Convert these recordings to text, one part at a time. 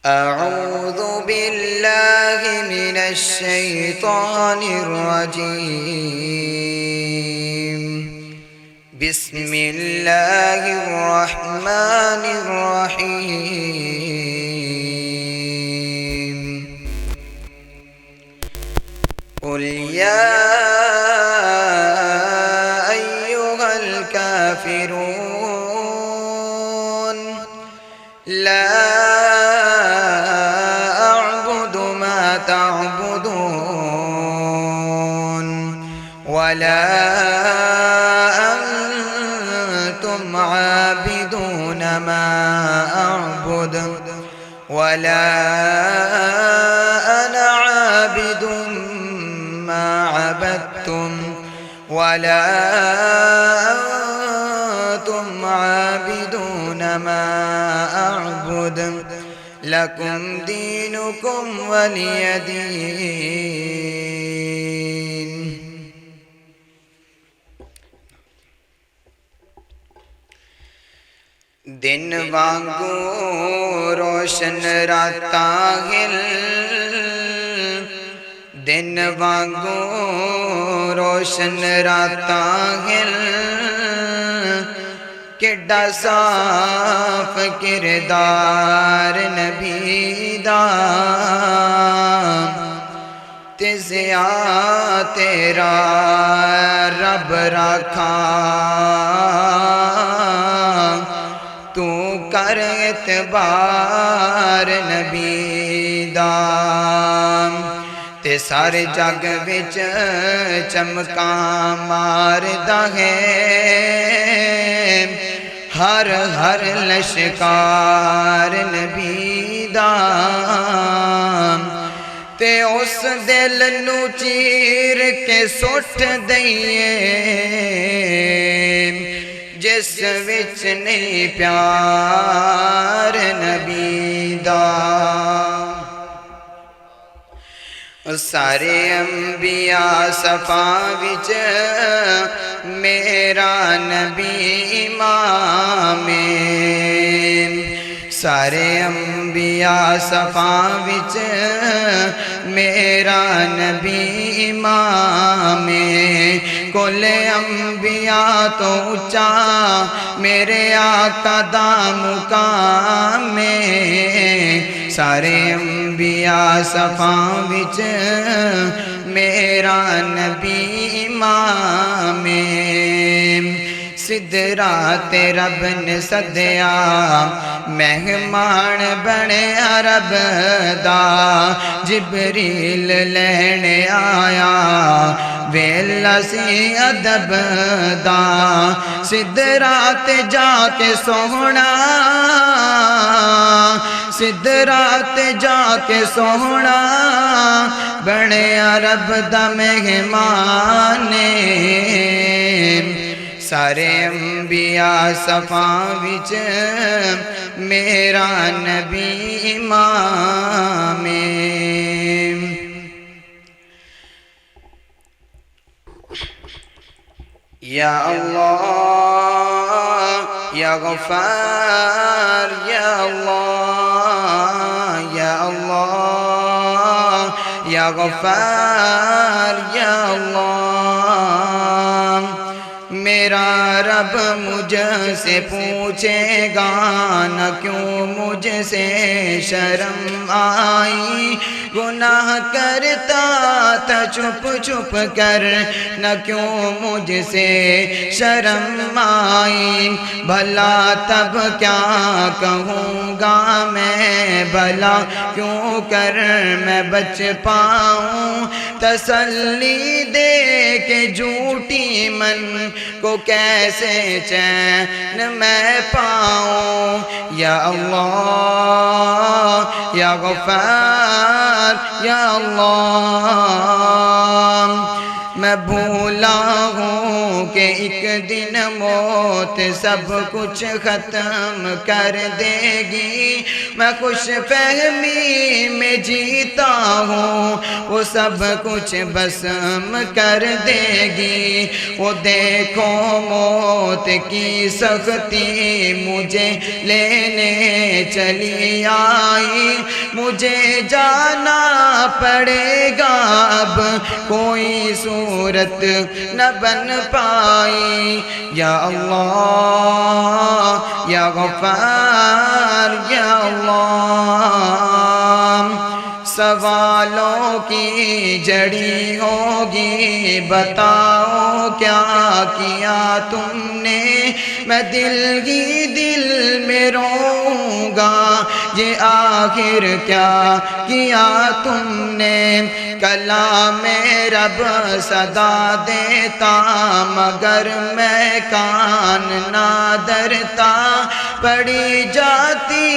أعوذ بالله من الشيطان الرجيم. بسم الله الرحمن الرحيم. قل يا أيها الكافرون لا تعبدون ولا أنتم عابدون ما أعبد ولا أنا عابد ما عبدتم ولا أنتم عابدون ما أعبد لكم دينكم ولي دين. دن وانگو روشن راتاں ہل، دن وانگو روشن راتاں ہل، کڈا صاف کردار نبی دا، تے ضیاء تیرا رب رکھاں، تو کر اعتبار نبی دا، تے سارے جگ وچ چمکاں ماردا ہے، ہر ہر لشکار نبی دا، تے اس دل نو چیر کے سٹ دئیے جس وچ نہیں پیار نبی دا. سارے انبیاء صفاں وچ میرا نبی امام، سارے انبیاء صفاں وچ میرا نبی امام، کل انبیاء تو اونچا میرے آقا دا مقام، سارے انبیاء صفاں وچ میرا نبی امام، سدرات رب نے سدیا مہمان بنیا رب دا، جبریل لینے آیا ویلا سی ادب دا، سدرات جا کے سونا، سدرات جا کے سونا بنیا رب دا مہمان، سارے انبیاء صفاں وچ میرا نبی امام. یا اللہ یا غفار یا اللہ یا اللہ یا غفار یا اللہ. میرا رب مجھ سے پوچھے گا نہ کیوں مجھ سے شرم آئی، گناہ کرتا تھا چھپ چھپ کر نہ کیوں مجھ سے شرم آئی، بھلا تب کیا کہوں گا میں، بھلا کیوں کر میں بچ پاؤں، تسلی دے کے جھوٹی من کو کیسے چین میں پاؤں. یا اللہ یا غفار یا اللہ، میں بھولا ہوں کہ ایک دن موت سب کچھ ختم کر دے گی، میں خوش فہمی میں جیتا ہوں وہ سب کچھ بسم کر دے گی وہ دیکھو موت کی سختی مجھے لینے چلی آئی مجھے جانا پڑے گا اب کوئی صورت نہ بن پائی یا اللہ یا غفار یا اللہ سوالوں کی جڑی ہوگی بتاؤ کیا کیا تم نے میں دل ہی دل میں روؤں گا یہ آخر کیا کیا تم نے کلام رب صدا دیتا مگر میں کان نہ درتا پڑی جاتی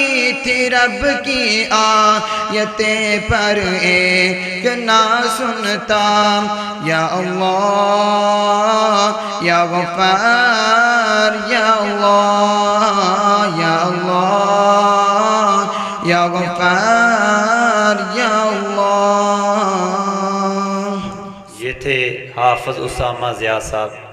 تھی رب کی آیتیں پر ایک نہ سنتا یا اللہ یا غفار یا اللہ یا اللہ یا غفار یا اللہ. یہ تھے حافظ اسامہ ضیاء صاحب.